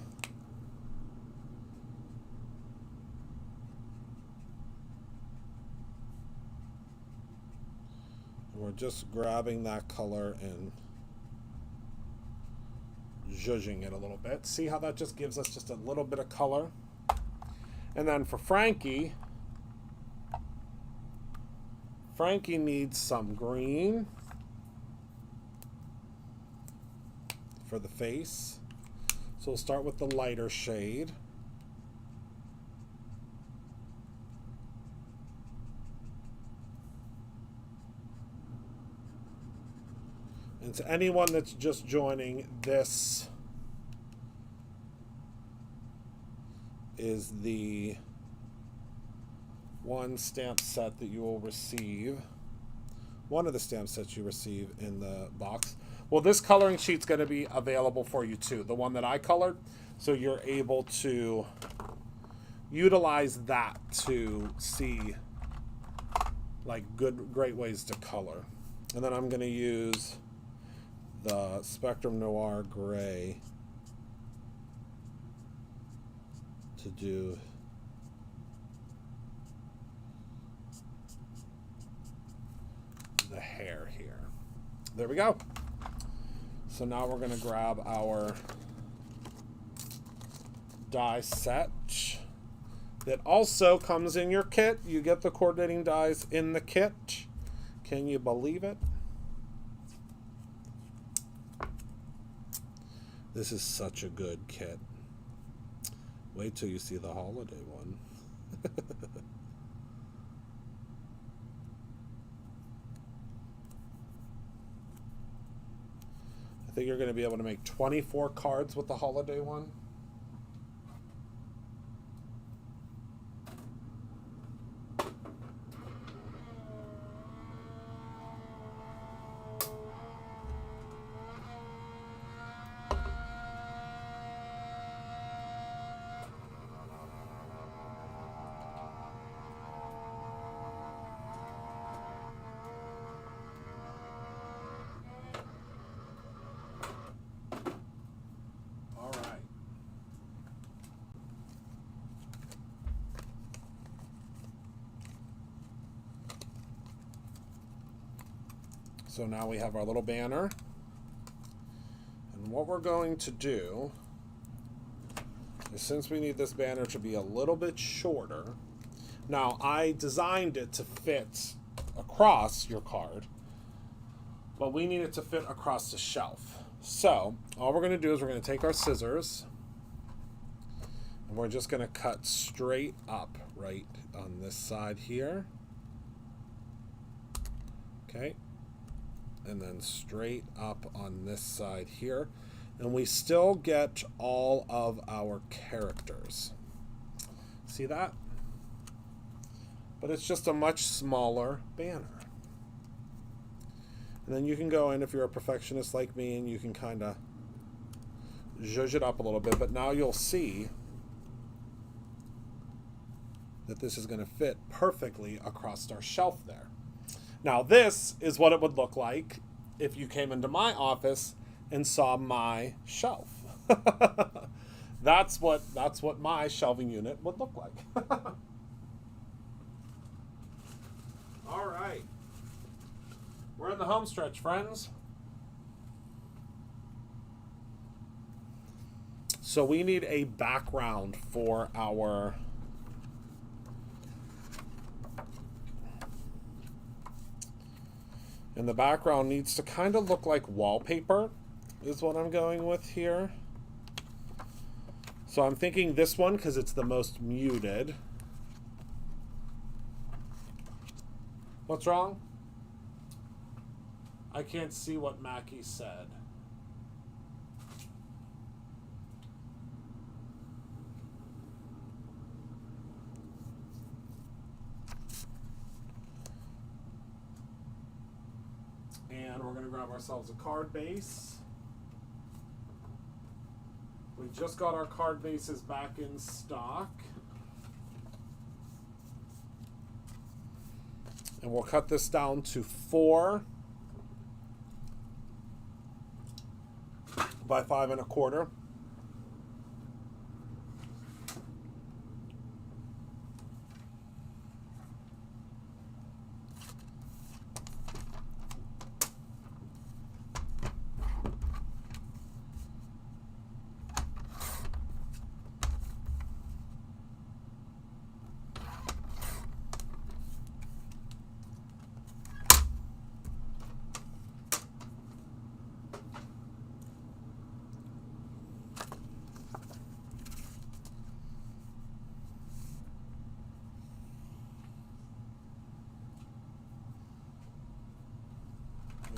We're just grabbing that color and zhuzhing it a little bit. See how that just gives us just a little bit of color? And then for Frankie needs some green for the face. So we'll start with the lighter shade. And to anyone that's just joining, this is the one stamp set that you will receive. One of the stamp sets you receive in the box. Well, this coloring sheet's going to be available for you too. The one that I colored. So you're able to utilize that to see like great ways to color. And then I'm going to use the Spectrum Noir Gray to do the hair here. There we go. So now we're going to grab our die set that also comes in your kit. You get the coordinating dies in the kit. Can you believe it? This is such a good kit. Wait till you see the holiday one. I think you're going to be able to make 24 cards with the holiday one. So now we have our little banner. And what we're going to do is, since we need this banner to be a little bit shorter, now I designed it to fit across your card, but we need it to fit across the shelf. So all we're going to do is we're going to take our scissors and we're just going to cut straight up right on this side here. Okay. And then straight up on this side here. And we still get all of our characters. See that? But it's just a much smaller banner. And then you can go in if you're a perfectionist like me and you can kind of zhuzh it up a little bit. But now you'll see that this is going to fit perfectly across our shelf there. Now this is what it would look like if you came into my office and saw my shelf. That's what my shelving unit would look like. All right. We're in the home stretch, friends. So we need a background for our and the background needs to kind of look like wallpaper is what I'm going with here. So I'm thinking this one because it's the most muted. What's wrong? I can't see what Mackie said. And we're going to grab ourselves a card base. We just got our card bases back in stock. And we'll cut this down to 4 by 5 1/4.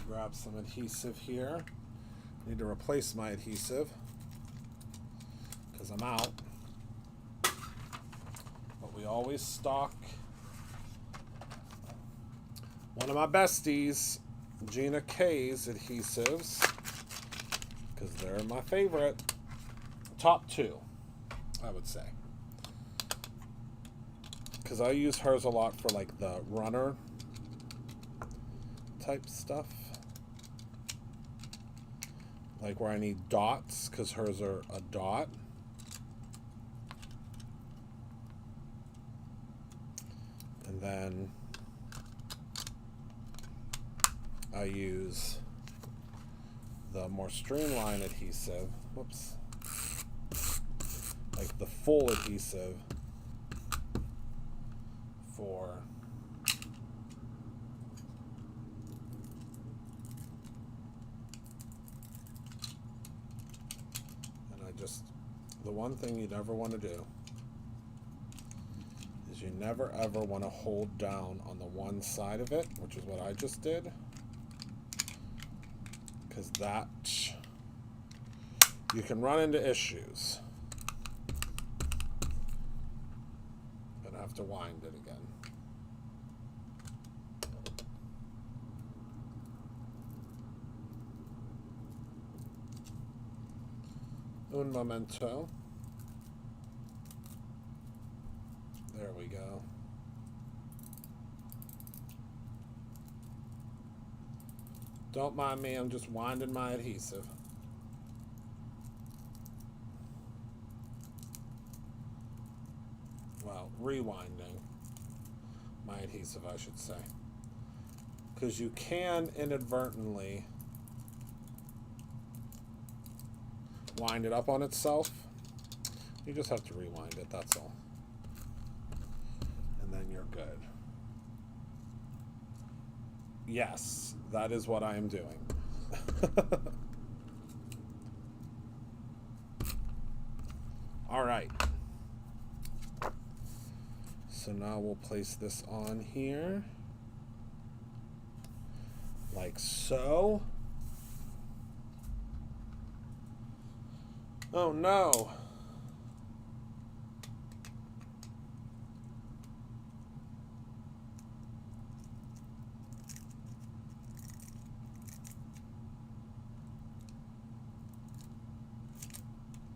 Grab some adhesive here. Need to replace my adhesive because I'm out. But we always stock one of my besties, Gina K's adhesives, because they're my favorite. Top 2, I would say. Because I use hers a lot for like the runner type stuff. Like where I need dots, because hers are a dot. And then I use the more streamlined adhesive. Whoops. Like the full adhesive for the one thing you never want to do is you never ever want to hold down on the one side of it, which is what I just did, because that you can run into issues and have to wind it again. Un momento. There we go. Don't mind me, I'm just winding my adhesive. Well, rewinding my adhesive, I should say. Because you can inadvertently wind it up on itself. You just have to rewind it, that's all. And then you're good. Yes, that is what I am doing. All right. So now we'll place this on here. like so. Oh no.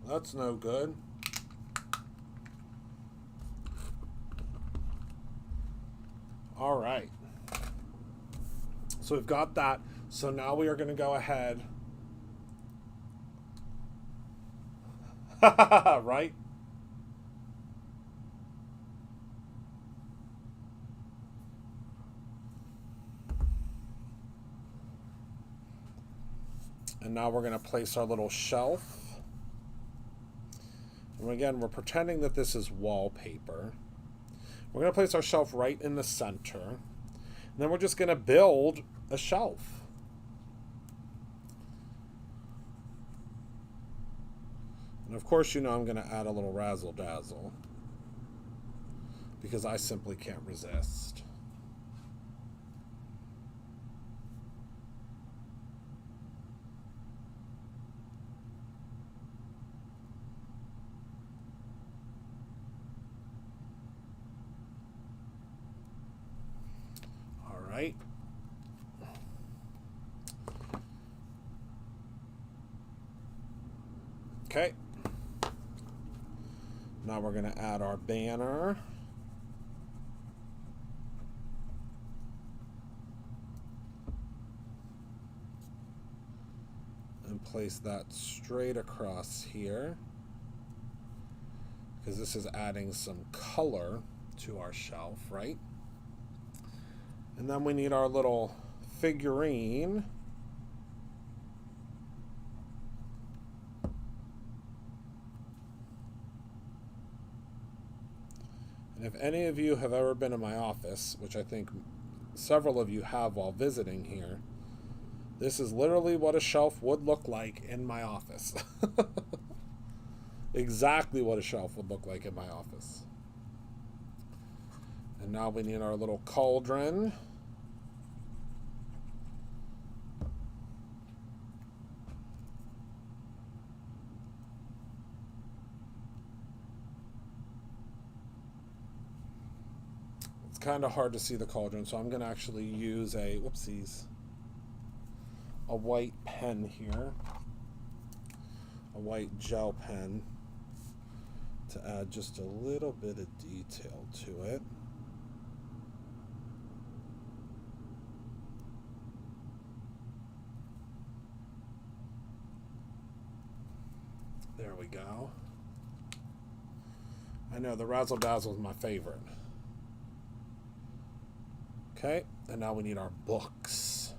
That's no good. All right. So we've got that. So now we are going to go ahead. Right? And now we're going to place our little shelf. And again, we're pretending that this is wallpaper. We're going to place our shelf right in the center. And then we're just going to build a shelf. And of course, you know I'm going to add a little razzle dazzle because I simply can't resist. All right. Okay. Now we're going to add our banner. And place that straight across here, because this is adding some color to our shelf, right? And then we need our little figurine. And if any of you have ever been in my office, which I think several of you have while visiting here, this is literally what a shelf would look like in my office. Exactly what a shelf would look like in my office. And now we need our little cauldron. It's kind of hard to see the cauldron, so I'm going to actually use a, whoopsies, a white pen here, a white gel pen, to add just a little bit of detail to it. There we go. I know the Razzle Dazzle is my favorite. Okay, and now we need our books.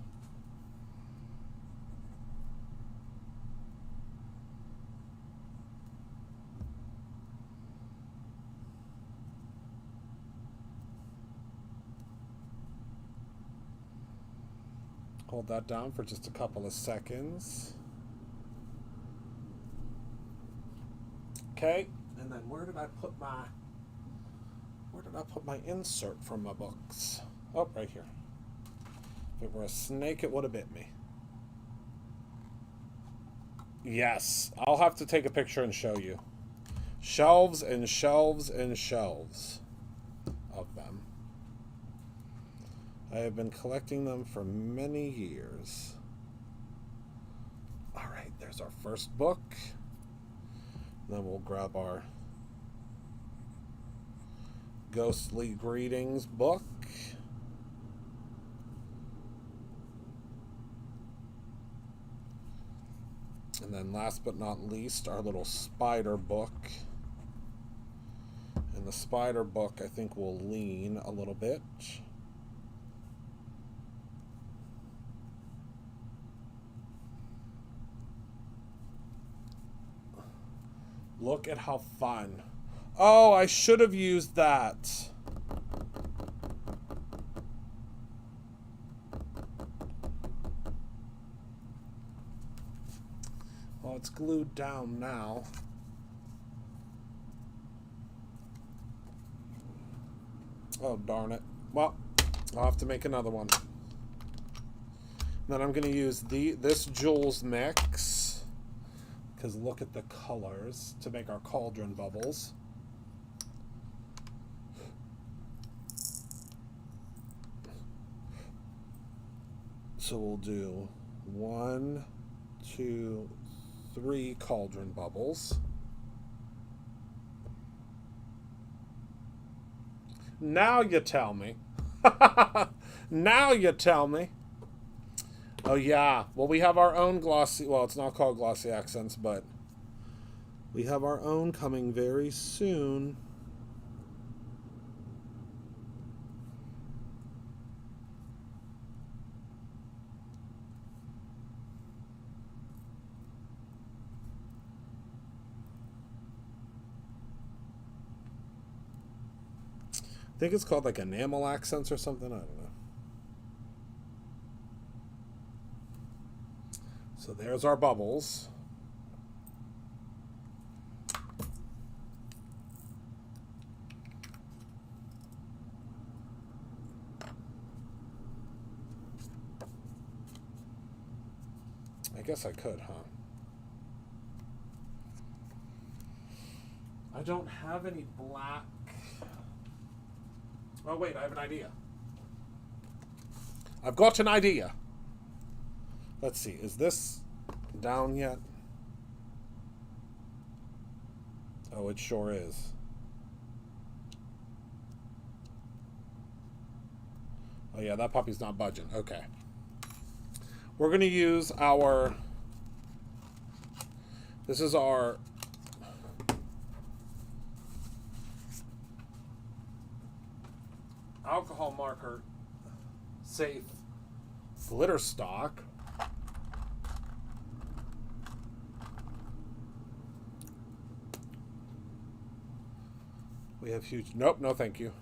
Hold that down for just a couple of seconds. Okay, and then where did I put my insert from my books? Oh, right here. If it were a snake, it would have bit me. Yes, I'll have to take a picture and show you. Shelves and shelves and shelves of them. I have been collecting them for many years. All right, there's our first book. Then we'll grab our Ghostly Greetings book. And then last but not least, our little spider book. And the spider book, I think, will lean a little bit. Look at how fun. Oh, I should have used that. Well, it's glued down now. Oh, darn it. Well, I'll have to make another one. Then I'm going to use this Jules mix, because look at the colors, to make our cauldron bubbles. So we'll do 1, 2, 3 cauldron bubbles. Now you tell me. Now you tell me. Oh yeah, well we have our own glossy, well it's not called glossy accents, but we have our own coming very soon. I think it's called like enamel accents or something, I don't know. So there's our bubbles. I guess I could, huh? I don't have any black. Oh wait, I have an idea. I've got an idea. Let's see, is this down yet? Oh, it sure is. Oh yeah, that puppy's not budging. Okay. We're going to use our... This is our... alcohol marker safe glitter stock. We have huge... Nope, no thank you.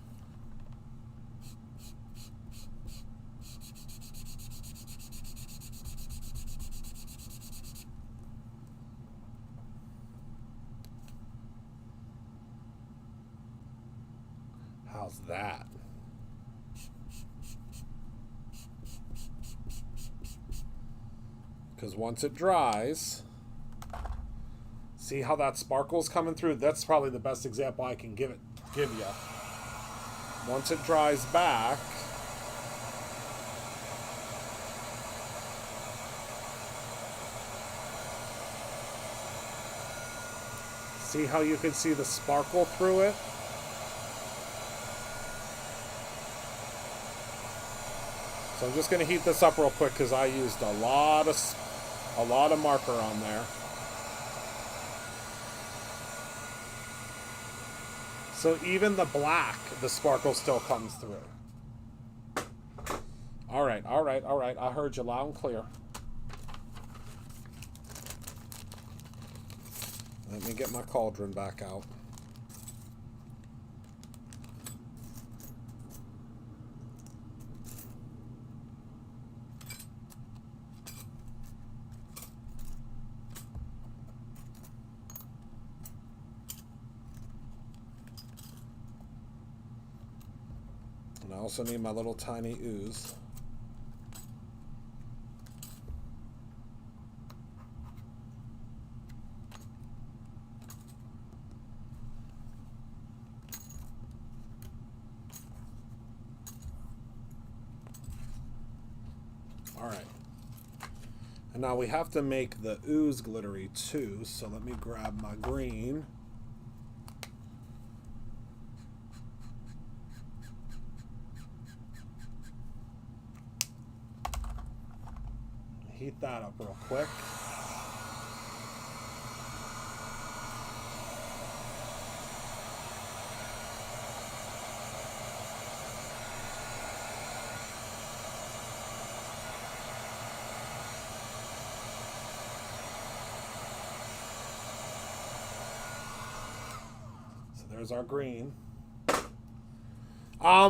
How's that? Because once it dries, see how that sparkle's coming through? That's probably the best example I can give you. Once it dries back, see how you can see the sparkle through it? So I'm just going to heat this up real quick because I used a lot of marker on there. So even the black, the sparkle still comes through. All right. I heard you loud and clear. Let me get my cauldron back out. And I also need my little tiny ooze. All right. And now we have to make the ooze glittery too, so let me grab my green. Heat that up real quick. So there's our green.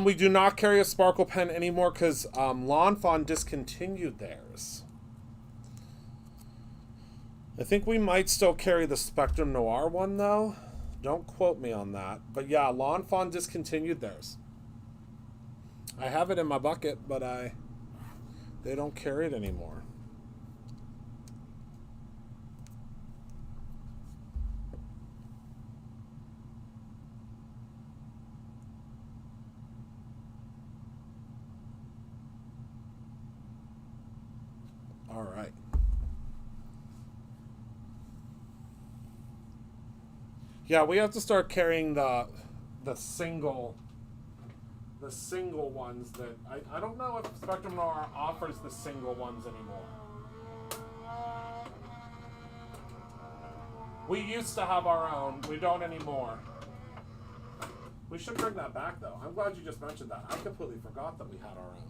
We do not carry a sparkle pen anymore because Lawn Fawn discontinued theirs. I think we might still carry the Spectrum Noir one, though. Don't quote me on that. But yeah, Lawn Fawn discontinued theirs. I have it in my bucket, but I They don't carry it anymore. All right. Yeah, we have to start carrying the single ones that I don't know if Spectrum Noir offers the single ones anymore. We used to have our own. We don't anymore. We should bring that back though. I'm glad you just mentioned that. I completely forgot that we had our own.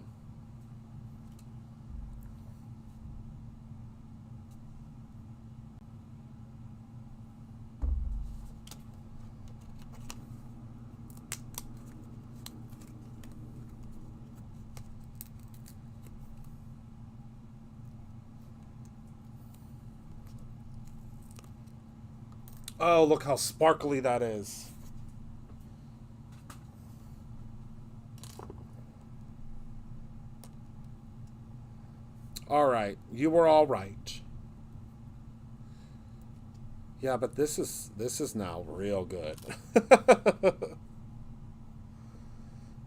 Oh, look how sparkly that is. All right, you were all right. Yeah, but this is now real good.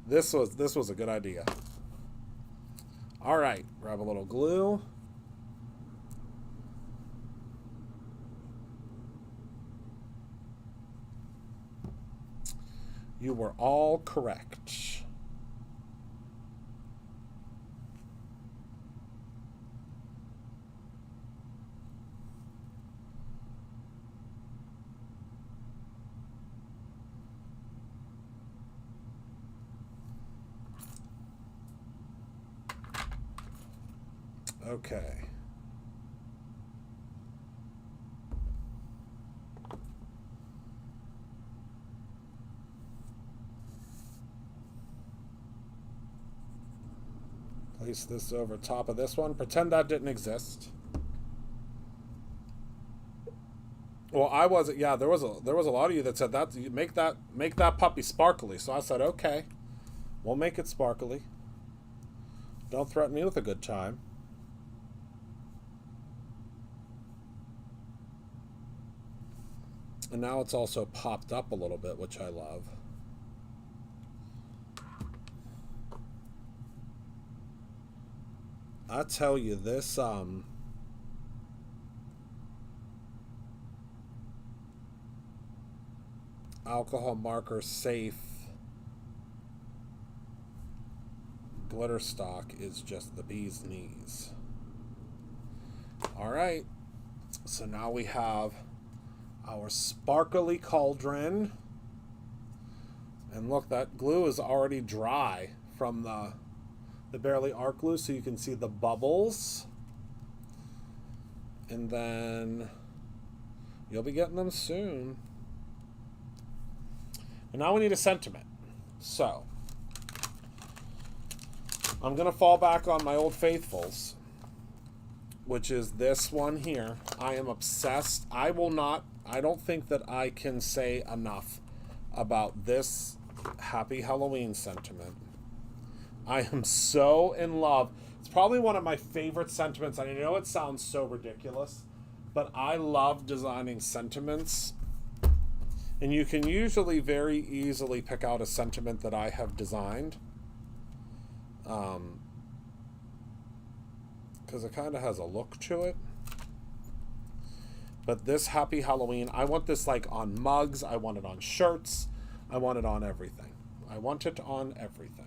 This was a good idea. All right, grab a little glue. You were all correct. Okay. Place this over top of this one. Pretend that didn't exist. Well, I wasn't. Yeah, there was a lot of you that said that make that puppy sparkly. So I said, okay, we'll make it sparkly. Don't threaten me with a good time. And now it's also popped up a little bit, which I love. I tell you, this alcohol marker safe glitter stock is just the bee's knees. All right, so now we have our sparkly cauldron, and look, that glue is already dry from the barely art glue, so you can see the bubbles, and then you'll be getting them soon. And now we need a sentiment. So I'm gonna fall back on my old faithfuls, which is this one here. I am obsessed. I don't think that I can say enough about this Happy Halloween sentiment. I am so in love. It's probably one of my favorite sentiments. I know it sounds so ridiculous, but I love designing sentiments. And you can usually very easily pick out a sentiment that I have designed. Because it kind of has a look to it. But this Happy Halloween, I want this like on mugs. I want it on shirts. I want it on everything. I want it on everything.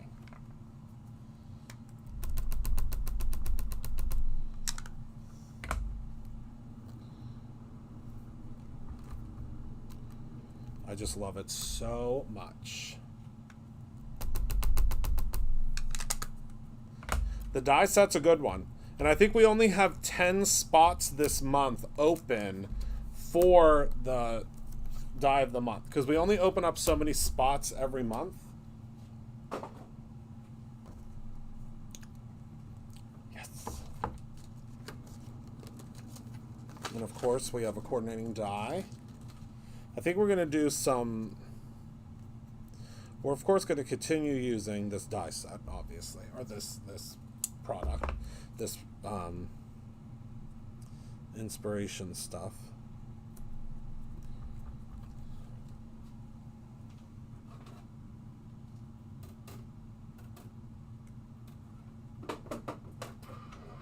I just love it so much. The die set's a good one. And I think we only have 10 spots this month open for the die of the month, because we only open up so many spots every month. Yes. And of course we have a coordinating die. I think we're going to do some... We're of course going to continue using this die set, obviously, or this product. this inspiration stuff.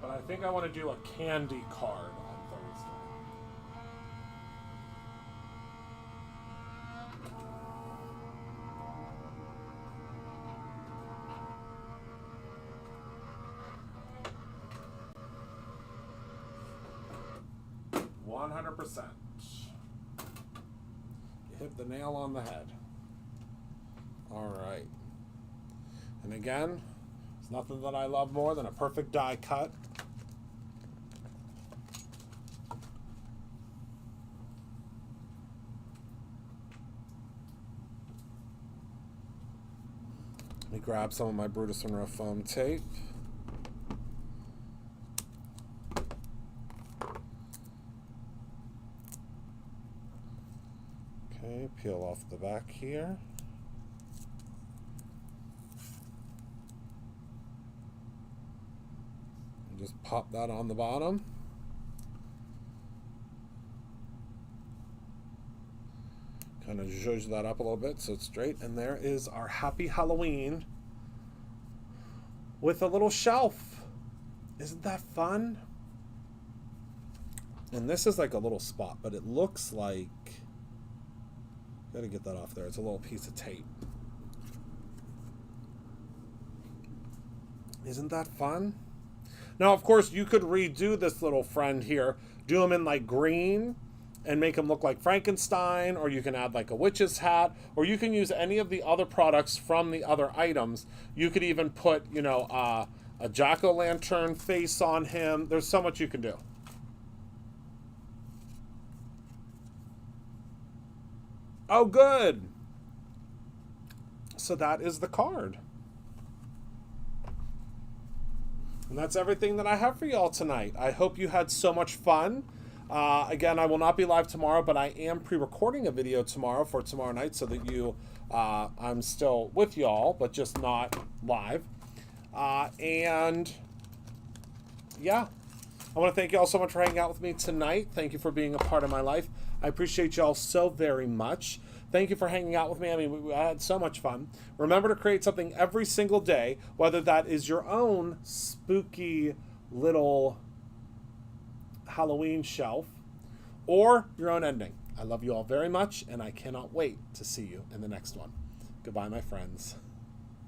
But I think I want to do a candy card on Thursday. %. You hit the nail on the head. All right. And again, there's nothing that I love more than a perfect die cut. Let me grab some of my Brutus Monroe foam tape. Okay, peel off the back here. And just pop that on the bottom. Kind of zhuzh that up a little bit so it's straight. And there is our Happy Halloween with a little shelf. Isn't that fun? And this is like a little spot, but it looks like... Gotta get that off there. It's a little piece of tape. Isn't that fun? Now, of course, you could redo this little friend here. Do him in like green and make him look like Frankenstein, or you can add like a witch's hat, or you can use any of the other products from the other items. You could even put, you know, a jack-o'-lantern face on him. There's so much you can do. Oh, good. So that is the card. And that's everything that I have for y'all tonight. I hope you had so much fun. Again, I will not be live tomorrow, but I am pre-recording a video tomorrow for tomorrow night so that I'm still with y'all, but just not live. And yeah, I want to thank y'all so much for hanging out with me tonight. Thank you for being a part of my life. I appreciate y'all so very much. Thank you for hanging out with me. I mean, I had so much fun. Remember to create something every single day, whether that is your own spooky little Halloween shelf or your own ending. I love you all very much, and I cannot wait to see you in the next one. Goodbye, my friends.